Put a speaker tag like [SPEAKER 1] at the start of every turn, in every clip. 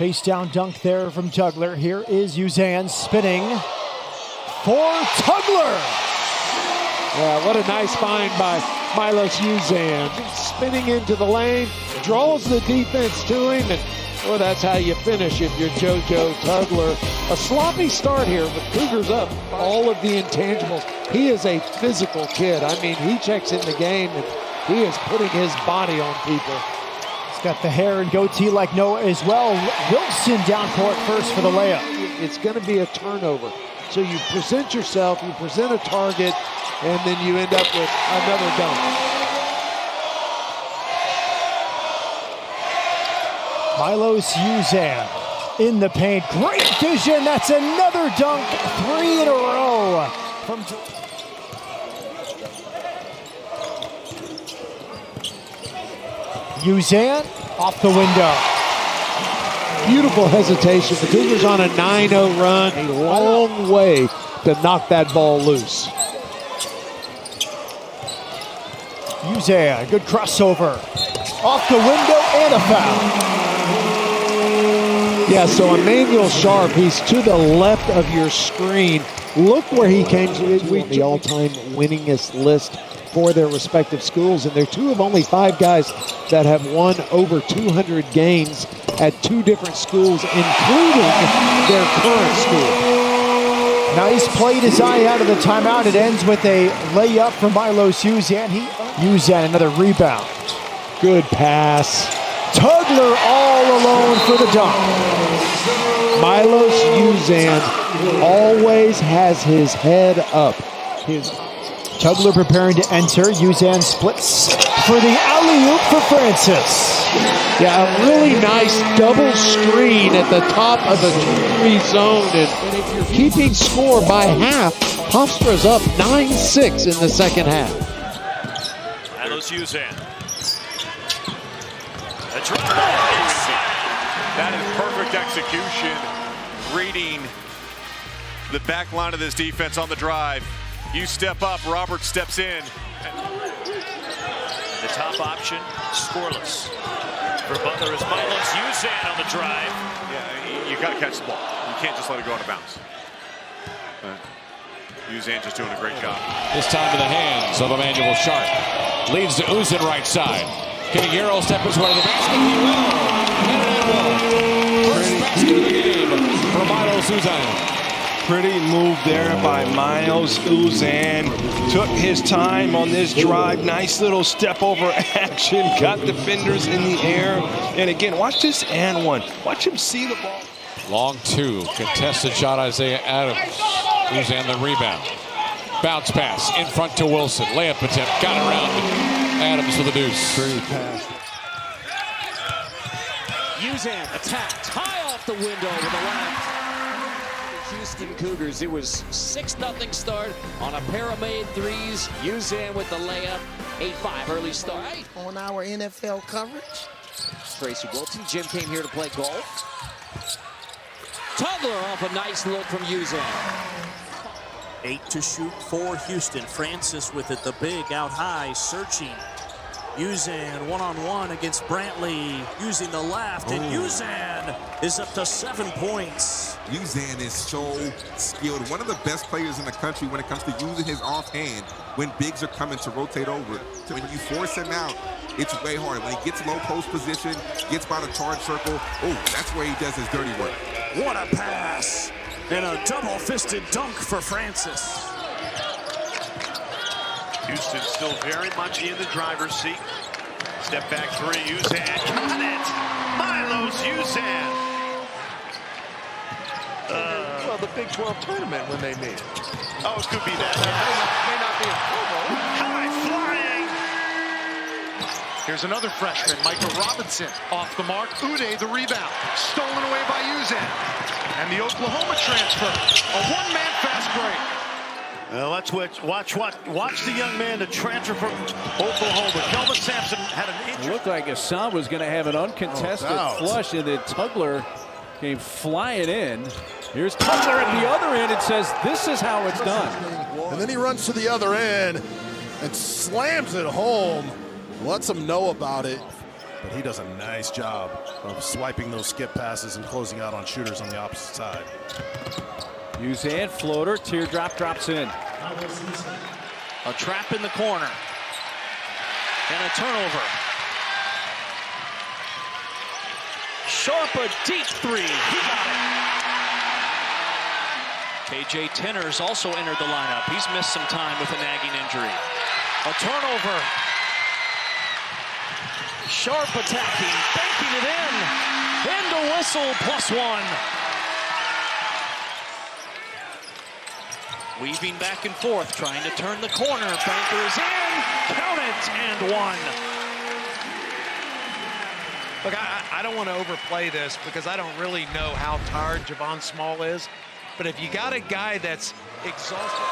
[SPEAKER 1] Chase down dunk there from Tugler. Here is Uzan spinning for Tugler.
[SPEAKER 2] Yeah, what a nice find by Milos Uzan. Spinning into the lane, draws the defense to him, and well, that's how you finish if you're JoJo Tugler. A sloppy start here, but Cougars up all of the intangibles. He is a physical kid. I mean, he checks in the game, and he is putting his body on people.
[SPEAKER 1] He's got the hair and goatee like Noah as well. Wilson down court first for the layup.
[SPEAKER 2] It's going to be a turnover. So you present yourself, you present a target, and then you end up with another dunk.
[SPEAKER 1] Milos Uzan in the paint. Great vision. That's another dunk. 3 in a row. From Uzan off the window.
[SPEAKER 2] Beautiful hesitation. The Cougars on a 9-0 run. A long way to knock that ball loose.
[SPEAKER 1] Uzan, good crossover. Off the window and a foul.
[SPEAKER 2] Yeah, so Emmanuel Sharp, he's to the left of your screen. Look where he came to the all-time winningest list for their respective schools, and they're two of only 5 guys that have won over 200 games at 2 different schools, including their current school.
[SPEAKER 1] Nice play design out of the timeout. It ends with a layup from Milos Uzan. Uzan, another rebound.
[SPEAKER 2] Good pass.
[SPEAKER 1] Tugler all alone for the dunk.
[SPEAKER 2] Milos Uzan always has his head up.
[SPEAKER 1] Tugler preparing to enter. Uzan splits for the alley-oop for Francis.
[SPEAKER 2] Yeah, a really nice double screen at the top of the 2-3 zone. And if you're keeping score by half, Hofstra's up 9-6 in the second half.
[SPEAKER 3] Milos Uzan. That's right. That is perfect execution. Reading the back line of this defense on the drive. You step up, Robert steps in. The top option, scoreless. For Butler is Milos Uzan on the drive. Yeah, you got to catch the ball. You can't just let it go out of bounds. Uzan just doing a great job.
[SPEAKER 4] This time to the hands of Emmanuel Sharp. Leads to Uzan right side. Can a Euro step his way to the basket? He will. First basket of the game for Milos Uzan.
[SPEAKER 5] Pretty move there by Milos Uzan. Took his time on this drive. Nice little step over action. Got defenders in the air. And again, watch this and one. Watch him see the ball.
[SPEAKER 4] Long 2. Contested shot, Isaiah Adams. Uzan the rebound. Bounce pass in front to Wilson. Layup attempt. Got around Adams with a deuce.
[SPEAKER 5] Great pass.
[SPEAKER 6] Uzan attacked high off the window with a left. Houston Cougars, it was 6-0 start on a pair of made threes. Uzan with the layup. 8-5 early start.
[SPEAKER 7] On our NFL coverage.
[SPEAKER 6] Tracy Wilson. Jim came here to play golf. Tugler off a nice look from Uzan.
[SPEAKER 8] 8 to shoot for Houston. Francis with it, the big out high, searching. Uzan one-on-one against Brantley, using the left, and Uzan is up to 7 points.
[SPEAKER 9] Uzan is so skilled. One of the best players in the country when it comes to using his offhand when bigs are coming to rotate over. When you force him out, it's way harder. When he gets low post position, gets by the charge circle, that's where he does his dirty work.
[SPEAKER 8] What a pass! And a double-fisted dunk for Francis.
[SPEAKER 3] Houston still very much in the driver's seat. Step back 3, Uzan. Got it! Milos Uzan.
[SPEAKER 10] Well, the Big 12 tournament when they meet.
[SPEAKER 3] Oh, it could be that.
[SPEAKER 10] May not be a promo.
[SPEAKER 3] High flying.
[SPEAKER 11] Here's another freshman, Micah Robinson, off the mark. Uday, the rebound, stolen away by Uzan. And the Oklahoma transfer, a one-man fast break.
[SPEAKER 3] Let's watch the young man to transfer from Oklahoma. Kelvin Sampson had an injury.
[SPEAKER 12] It looked like Assam was going to have an uncontested flush, and then Tugler came flying in. Here's Tugler at the other end and says, this is how it's done.
[SPEAKER 10] And then he runs to the other end and slams it home. Lets him know about it. but he does a nice job of swiping those skip passes and closing out on shooters on the opposite side.
[SPEAKER 12] Uzan floater, teardrop drops in.
[SPEAKER 8] A trap in the corner. And a turnover. Sharp, a deep three. He got it. KJ Tenner's also entered the lineup. He's missed some time with a nagging injury. A turnover. Sharp attacking, banking it in. And a whistle, +1. Weaving back and forth, trying to turn the corner. Banker is in. Count it, and 1.
[SPEAKER 13] Look, I don't want to overplay this because I don't really know how tired Javon Small is. But if you got a guy that's exhausted.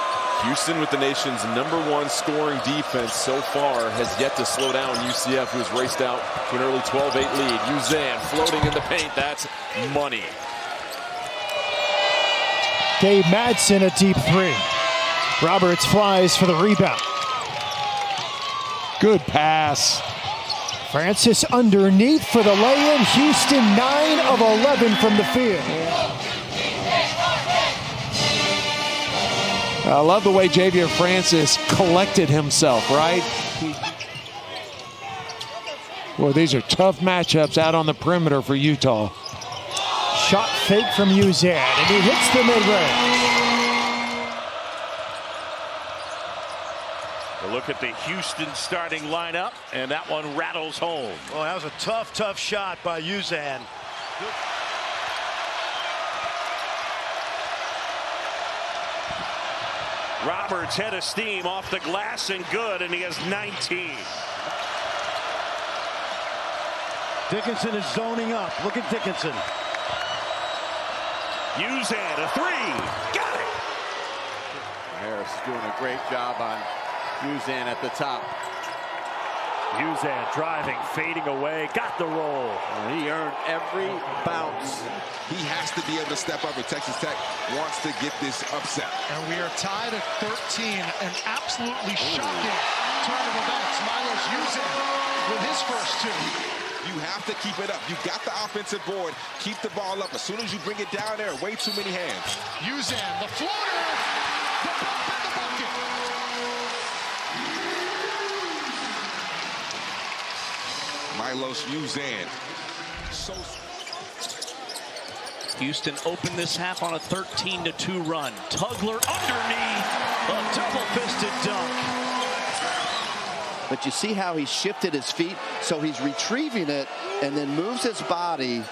[SPEAKER 14] Houston, with the nation's #1 scoring defense so far, has yet to slow down UCF, who's raced out to an early 12-8 lead. Uzan floating in the paint. That's money.
[SPEAKER 1] Gabe Madsen, a deep three. Roberts flies for the rebound.
[SPEAKER 2] Good pass.
[SPEAKER 1] Francis underneath for the lay-in. Houston 9 of 11 from the field.
[SPEAKER 2] I love the way Javier Francis collected himself, right? Boy, these are tough matchups out on the perimeter for Utah.
[SPEAKER 1] Shot fake from Uzan, and he hits the mid-range.
[SPEAKER 15] A look at the Houston starting lineup, and that one rattles home.
[SPEAKER 16] Well, that was a tough shot by Uzan.
[SPEAKER 15] Roberts head of steam off the glass and good, and he has 19.
[SPEAKER 16] Dickinson is zoning up. Look at Dickinson.
[SPEAKER 15] Uzan, a three. Got it.
[SPEAKER 17] Harris is doing a great job on Uzan at the top.
[SPEAKER 15] Uzan driving, fading away, got the roll.
[SPEAKER 17] He earned every bounce.
[SPEAKER 9] He has to be able to step up, and Texas Tech wants to get this upset.
[SPEAKER 11] And we are tied at 13. An absolutely shocking turn of events. Milos Uzan with his first 2.
[SPEAKER 9] You have to keep it up. You got the offensive board. Keep the ball up. As soon as you bring it down there, way too many hands.
[SPEAKER 11] Uzan, the floater. The bump and the bucket.
[SPEAKER 9] Milos Uzan.
[SPEAKER 8] Houston opened this half on a 13-2 run. Tugler underneath. A double-fisted dunk.
[SPEAKER 18] But you see how he shifted his feet, so he's retrieving it and then moves his body.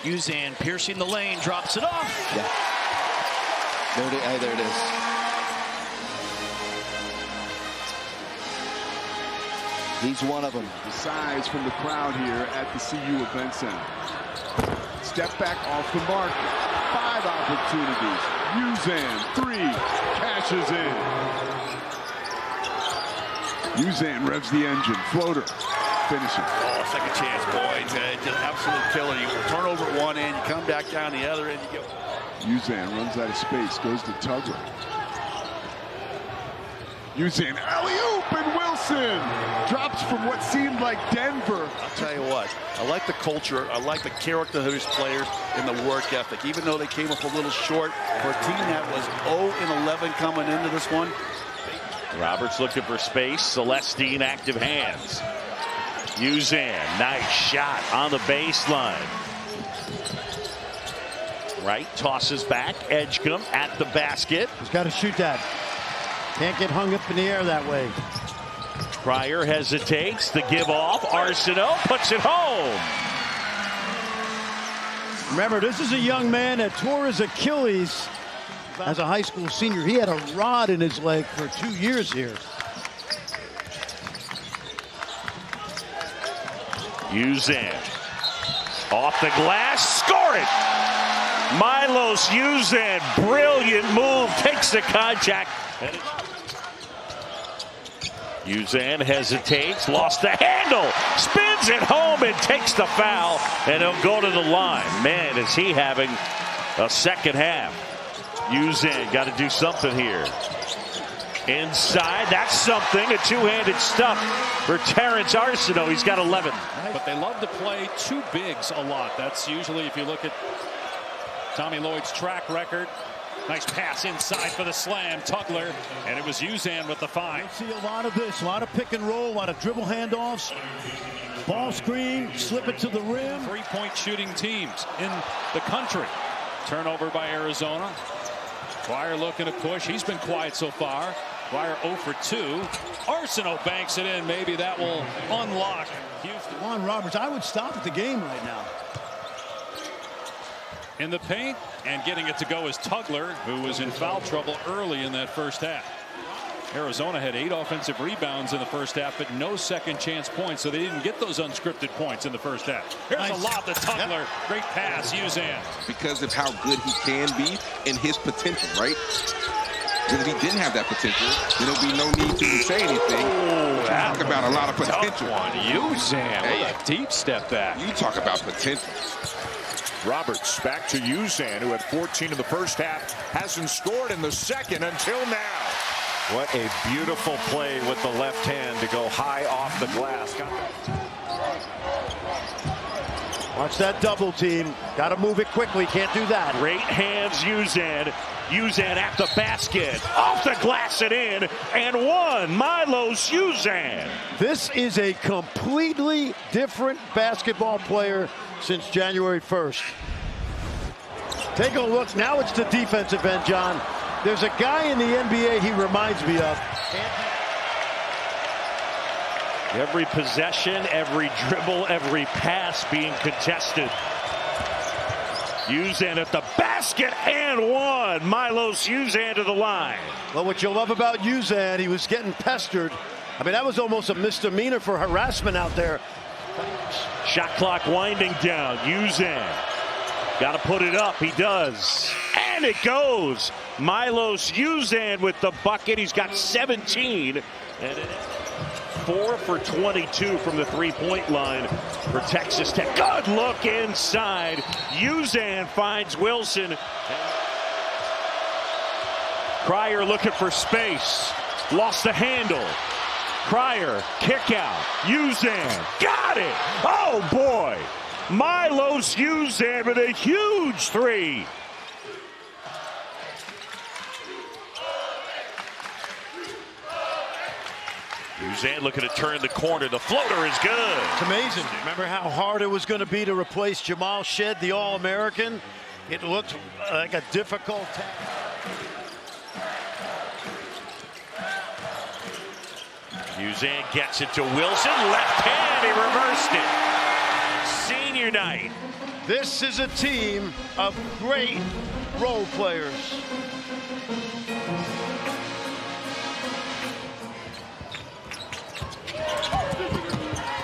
[SPEAKER 8] Uzan piercing the lane, drops it off.
[SPEAKER 18] Yeah. There it is. He's one of them.
[SPEAKER 19] The size from the crowd here at the CU Event Center. Step back off the mark. 5 opportunities. Uzan, 3. Cashes in. Uzan revs the engine. Floater. Finishing.
[SPEAKER 20] Oh, second chance, boys. Just absolute killer. You turn over at one end, you come back down the other end, you go.
[SPEAKER 19] Uzan runs out of space. Goes to Tugler. Uzan, alley-oop, and Wilson drops from what seemed like Denver.
[SPEAKER 20] I'll tell you what, I like the culture, I like the character of his players and the work ethic. Even though they came up a little short for a team that was 0-11 coming into this one.
[SPEAKER 15] Roberts looking for space. Celestine active hands. Uzan, nice shot on the baseline. Right, tosses back. Edgecombe at the basket.
[SPEAKER 16] He's got to shoot that. Can't get hung up in the air that way.
[SPEAKER 15] Pryor hesitates. The give off. Arsenault puts it home.
[SPEAKER 16] Remember, this is a young man that tore his Achilles as a high school senior. He had a rod in his leg for 2 years here.
[SPEAKER 15] Uzan off the glass, score it. Milos Uzan, brilliant move, takes the contact. Uzan hesitates, lost the handle, spins it home and takes the foul, and he'll go to the line. Man, is he having a second half. Uzan got to do something here. Inside, that's something. A two-handed stuff for Terrence Arsenault. He's got 11.
[SPEAKER 12] But they love to play two bigs a lot. That's usually, if you look at Tommy Lloyd's track record. Nice pass inside for the slam. Tugler, and it was Uzan with the find.
[SPEAKER 16] See a lot of this, a lot of pick and roll, a lot of dribble handoffs, ball screen, slip it to the rim.
[SPEAKER 12] 3-point shooting teams in the country. Turnover by Arizona. Dwyer looking to push. He's been quiet so far. Dwyer 0 for 2. Arsenault banks it in. Maybe that will unlock Houston.
[SPEAKER 16] Juan Roberts, I would stop at the game right now.
[SPEAKER 12] In the paint, and getting it to go is Tugler, who was in foul trouble early in that first half. Arizona had 8 offensive rebounds in the first half, but no second chance points, so they didn't get those unscripted points in the first half. Here's a lob to Tugler. Yep. Great pass, Uzan.
[SPEAKER 9] Because of how good he can be and his potential, right? Because if he didn't have that potential, then there'll be no need to say anything. Talk about a lot of potential.
[SPEAKER 4] Uzan, hey, a deep step back.
[SPEAKER 9] You talk about potential.
[SPEAKER 21] Roberts back to Uzan, who had 14 in the first half, hasn't scored in the second until now.
[SPEAKER 22] What a beautiful play with the left hand to go high off the glass.
[SPEAKER 16] Watch that double team. Got to move it quickly. Can't do that.
[SPEAKER 15] Great hands, Uzan. Uzan at the basket. Off the glass and in. And one. Milos Uzan.
[SPEAKER 16] This is a completely different basketball player since January 1st. Take a look. Now it's the defensive end, John. There's a guy in the NBA he reminds me of.
[SPEAKER 15] Every possession, every dribble, every pass being contested. Uzan at the basket and one. Milos Uzan to the line.
[SPEAKER 16] Well, what you love about Uzan, he was getting pestered. I mean, that was almost a misdemeanor for harassment out there.
[SPEAKER 15] Shot clock winding down. Uzan got to put it up. He does. And it goes. Milos Uzan with the bucket. He's got 17. And 4 for 22 from the three-point line for Texas Tech. Good look inside. Uzan finds Wilson. Cryer looking for space. Lost the handle. Cryer, kick out. Uzan, got it. Oh, boy. Milos Uzan with a huge three. Uzan looking to turn the corner. The floater is good.
[SPEAKER 16] It's amazing. Remember how hard it was going to be to replace Jamal Shead, the All-American? It looked like a difficult task.
[SPEAKER 15] Uzan gets it to Wilson. Left hand, he reversed it. Senior night.
[SPEAKER 16] This is a team of great role players.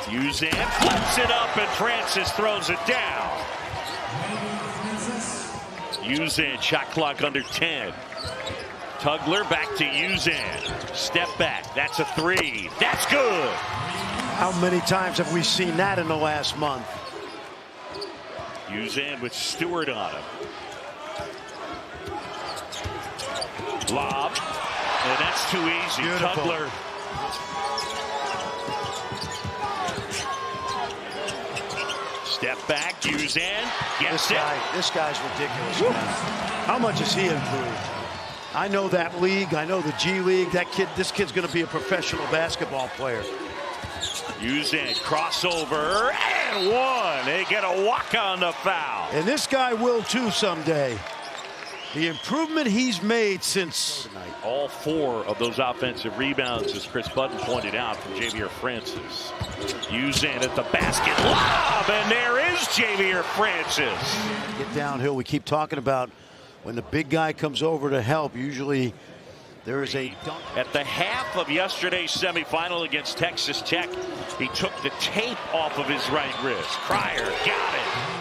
[SPEAKER 15] Uzan flips it up and Francis throws it down. Uzan, shot clock under 10. Tugler back to Uzan. Step back. That's a three. That's good.
[SPEAKER 16] How many times have we seen that in the last month?
[SPEAKER 15] Uzan with Stewart on him. Lob. And that's too easy.
[SPEAKER 16] Beautiful.
[SPEAKER 15] Tugler. Step back. Uzan gets it.
[SPEAKER 16] This guy's ridiculous, man. How much has he improved? I know that league. I know the G League. This kid's going to be a professional basketball player.
[SPEAKER 15] Uzan crossover and one. They get a walk on the foul.
[SPEAKER 16] And this guy will too someday. The improvement he's made since tonight.
[SPEAKER 15] All 4 of those offensive rebounds, as Chris Button pointed out, from Javier Francis. Uzan at the basket. Lob, and there is Javier Francis.
[SPEAKER 16] Get downhill. We keep talking about when the big guy comes over to help, usually there is a dunk.
[SPEAKER 15] At the half of yesterday's semifinal against Texas Tech, he took the tape off of his right wrist. Cryer got it.